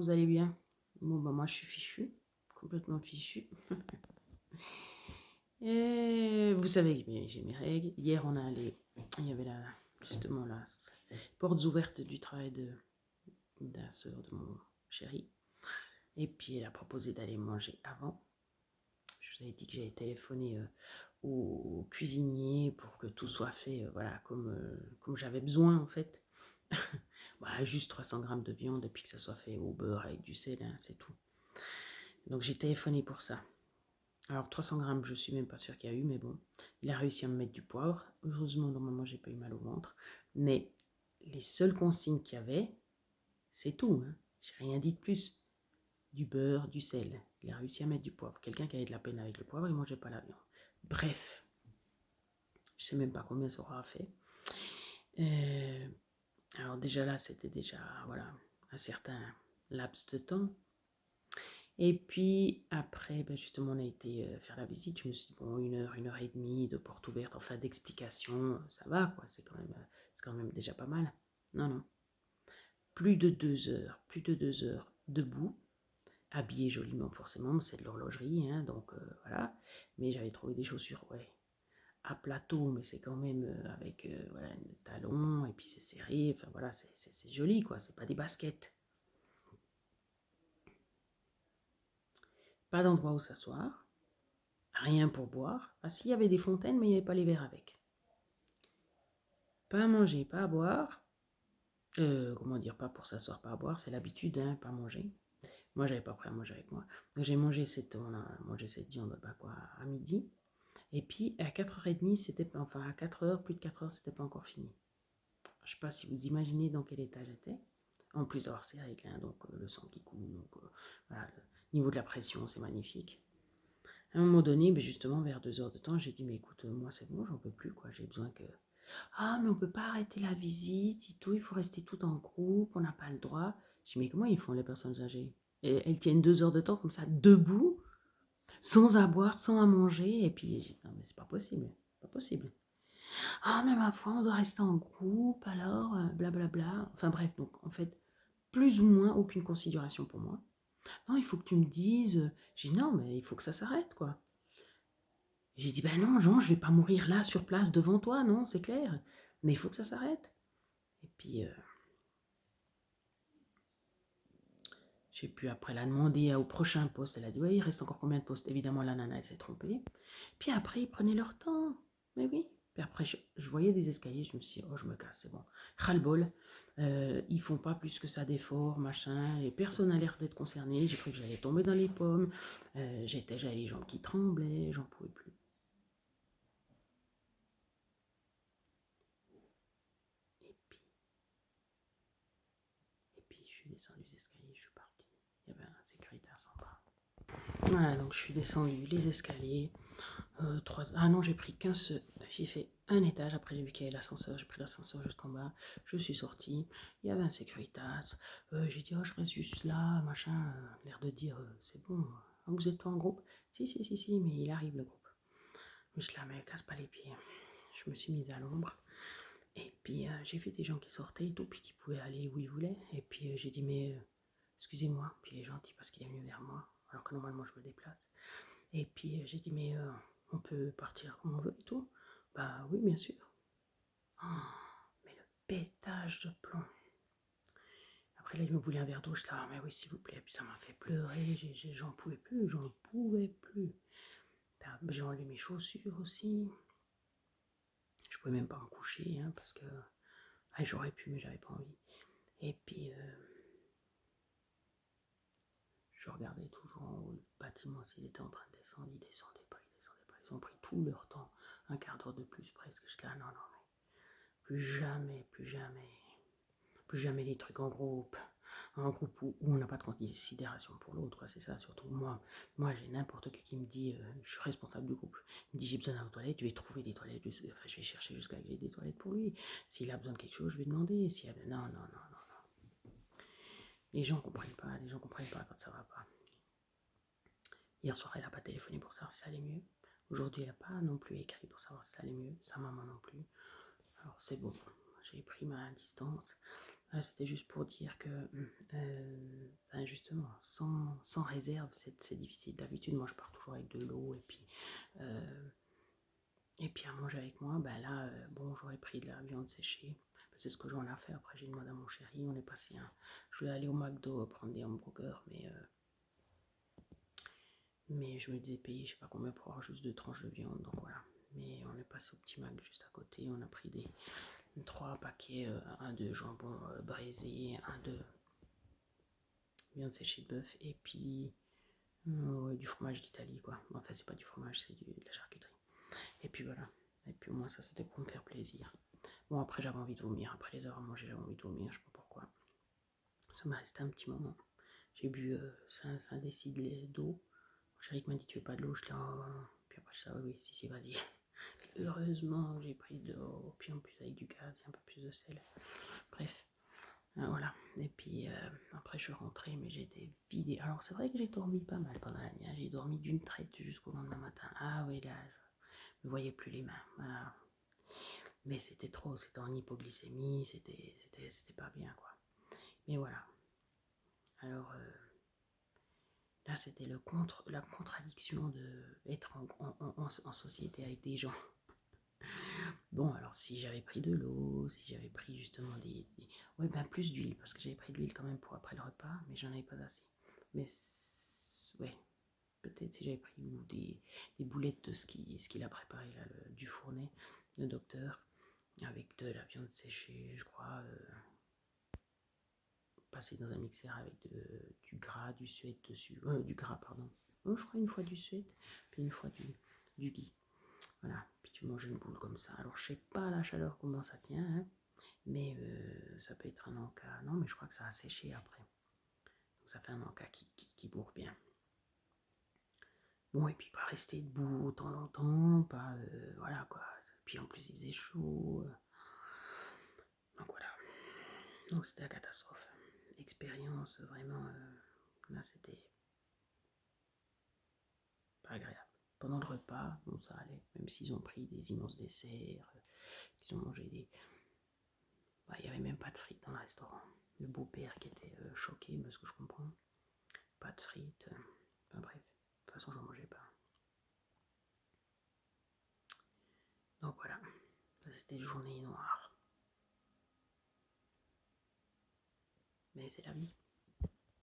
vous allez bien? Bon, bah moi je suis fichu, complètement fichu. Et vous savez que j'ai mes règles. Hier, il y avait justement la portes ouvertes du travail de la sœur de mon chéri. Et puis elle a proposé d'aller manger avant. Je vous avais dit que j'avais téléphoné au cuisinier pour que tout soit fait voilà, comme j'avais besoin en fait. Bah, juste 300 grammes de viande et puis que ça soit fait au beurre avec du sel, hein, c'est tout. Donc j'ai téléphoné pour ça. Alors 300 grammes, je suis même pas sûre qu'il y a eu, mais bon, il a réussi à me mettre du poivre. Heureusement, normalement, j'ai pas eu mal au ventre. Mais les seules consignes qu'il y avait, c'est tout. Hein. J'ai rien dit de plus. Du beurre, du sel. Il a réussi à mettre du poivre. Quelqu'un qui avait de la peine avec le poivre, il mangeait pas la viande. Bref, je sais même pas combien ça aura fait. Euh, alors déjà là, c'était déjà voilà un certain laps de temps. Et puis après, ben justement, on a été faire la visite. Je me suis dit, bon, 1 heure et demie de porte ouverte, enfin d'explication, ça va, quoi. C'est quand même déjà pas mal. Non, non. Plus de 2 heures debout, habillé joliment, forcément, c'est de l'horlogerie, hein, donc voilà. Mais j'avais trouvé des chaussures, ouais, à plateau, mais c'est quand même avec voilà, un talon, et puis c'est serré, enfin voilà, c'est joli, quoi. C'est pas des baskets. Pas d'endroit où s'asseoir. Rien pour boire. Ah si, il y avait des fontaines, mais il n'y avait pas les verres avec. Pas à manger, pas à boire. Comment dire, pas pour s'asseoir, pas à boire, c'est l'habitude, hein, pas manger. Moi, j'avais pas pris à manger avec moi. Donc j'ai mangé on a mangé cette viande, bah, quoi, à midi. Et puis à 4h30, enfin à 4h, plus de 4h, c'était pas encore fini. Je sais pas si vous imaginez dans quel état j'étais. En plus d'avoir ces règles, hein, donc le sang qui coule, donc voilà, le niveau de la pression, c'est magnifique. À un moment donné, ben justement, vers 2 heures de temps, j'ai dit, mais écoute, moi c'est bon, j'en peux plus, quoi. J'ai besoin que. Ah, mais on peut pas arrêter la visite et tout, il faut rester tout en groupe, on n'a pas le droit. J'ai dit, mais comment ils font les personnes âgées? Et elles tiennent 2 heures de temps comme ça, debout, sans à boire, sans à manger. Et puis, j'ai dit, non, mais c'est pas possible, pas possible. Ah, mais ma foi, on doit rester en groupe, alors, blablabla. Enfin bref, donc en fait, plus ou moins aucune considération pour moi. Non, il faut que tu me dises. J'ai dit, non, mais il faut que ça s'arrête, quoi. J'ai dit, ben non, Jean, je vais pas mourir là, sur place, devant toi, non, c'est clair. Mais il faut que ça s'arrête. Et puis, j'ai pu après la demander au prochain poste. Elle a dit, oui, il reste encore combien de postes? Évidemment, la nana, elle s'est trompée. Puis après, ils prenaient leur temps. Mais oui. Puis après, je voyais des escaliers, je me suis dit, oh, je me casse, c'est bon. Ras-le-bol. Ils font pas plus que ça d'efforts, machin. Et personne n'a l'air d'être concerné. J'ai cru que j'allais tomber dans les pommes. J'avais les jambes qui tremblaient, j'en pouvais plus. Et puis, Et puis je suis descendu les escaliers, je suis parti. Il y avait un sécuritaire sympa. Voilà, donc je suis descendu les escaliers. Ah non, j'ai pris J'ai fait un étage, après j'ai vu qu'il y avait l'ascenseur, j'ai pris l'ascenseur jusqu'en bas, je suis sorti, il y avait un sécuritas, j'ai dit, oh, je reste juste là, machin, l'air de dire, c'est bon, vous êtes pas en groupe? Si, mais il arrive le groupe. Mais je la mets, casse pas les pieds. Je me suis mise à l'ombre. Et puis j'ai vu des gens qui sortaient et tout, puis qui pouvaient aller où ils voulaient. Et puis j'ai dit, mais excusez-moi. Puis il est gentil parce qu'il est venu vers moi, alors que normalement je me déplace. Et puis j'ai dit, mais on peut partir comme on veut et tout. Bah oui, bien sûr. Oh, mais le pétage de plomb. Après là, il me voulait un verre d'eau. Je dis, ah, mais oui, s'il vous plaît. Puis ça m'a fait pleurer. J'en pouvais plus, j'en pouvais plus. J'ai enlevé mes chaussures aussi. Je pouvais même pas me coucher, hein, parce que j'aurais pu, mais j'avais pas envie. Et puis, je regardais toujours en haut le bâtiment s'il était en train de descendre. Il descendait pas, il descendait pas. Ils ont pris tout leur temps, un quart d'heure de plus presque. J'étais là, non, non, mais plus jamais, plus jamais, plus jamais les trucs en groupe où on n'a pas de considération pour l'autre, c'est ça surtout. Moi j'ai n'importe qui me dit, je suis responsable du groupe, il me dit j'ai besoin d'un toilette, je vais trouver des toilettes, enfin, je vais chercher jusqu'à que j'ai des toilettes pour lui. S'il a besoin de quelque chose, je vais demander. Non, non, non, non. Les gens comprennent pas, quand ça va pas. Hier soir, elle n'a pas téléphoné pour savoir si ça allait mieux. Aujourd'hui, elle n'a pas non plus écrit pour savoir si ça allait mieux. Sa maman non plus. Alors c'est bon, j'ai pris ma distance. C'était juste pour dire que justement, sans réserve, c'est difficile. D'habitude, moi, je pars toujours avec de l'eau et puis à manger avec moi. Ben là, bon, j'aurais pris de la viande séchée. C'est ce que j'en ai fait. Après, j'ai demandé à mon chéri, on est passé je voulais aller au McDo prendre des hamburgers, mais je me disais payer, je sais pas combien pour avoir juste 2 tranches de viande, donc voilà. Mais on est passé au petit Mac juste à côté, on a pris 3 paquets, un de jambon braisé, un de viande séchée de bœuf, et puis ouais, du fromage d'Italie, quoi. Enfin, c'est pas du fromage, c'est de la charcuterie. Et puis voilà. Et puis au moins, ça, c'était pour me faire plaisir. Bon, après, j'avais envie de vomir. Après les avoir mangé, j'avais envie de vomir, je sais pas pourquoi. Ça m'a resté un petit moment. J'ai bu 5 décilitres d'eau. Mon chéri m'a dit, tu veux pas de l'eau? Je l'ai puis après, je dis, oui, si, vas-y. Heureusement, j'ai pris de l'eau. Puis en plus, avec du gaz, un peu plus de sel. Bref. Voilà. Et puis après, je suis rentrée, mais j'étais vidée. Alors, c'est vrai que j'ai dormi pas mal pendant la nuit. J'ai dormi d'une traite jusqu'au lendemain matin. Ah oui, là, je ne voyais plus les mains. Voilà. Mais c'était trop. C'était en hypoglycémie. C'était pas bien, quoi. Mais voilà. Alors, là, c'était la contradiction d'être en société avec des gens. Bon, alors si j'avais pris de l'eau, si j'avais pris justement ouais, ben plus d'huile, parce que j'avais pris de l'huile quand même pour après le repas, mais j'en avais pas assez. Mais ouais, peut-être si j'avais pris des boulettes de ce qu'il a préparé là, du fournet, le docteur, avec de la viande séchée, je crois, passé dans un mixeur avec du gras, du suet dessus, du gras, pardon. Oh, je crois une fois du suet, puis une fois du ghee. Voilà, puis tu manges une boule comme ça. Alors je sais pas à la chaleur comment ça tient, hein, mais ça peut être un encas. Non, mais je crois que ça a séché après. Donc ça fait un encas qui bourre bien. Bon, et puis pas rester debout autant longtemps, pas. Voilà quoi. Puis en plus il faisait chaud. Donc voilà. Donc c'était la catastrophe. Expérience vraiment. Là c'était pas agréable. Pendant le repas, bon ça allait. Même s'ils ont pris des immenses desserts, qu'ils ont mangé des. Bah, il n'y avait même pas de frites dans le restaurant. Le beau-père qui était choqué, parce que je comprends. Pas de frites. Enfin bref, de toute façon, j'en mangeais pas. Donc voilà, ça c'était une journée noire. Mais c'est la vie.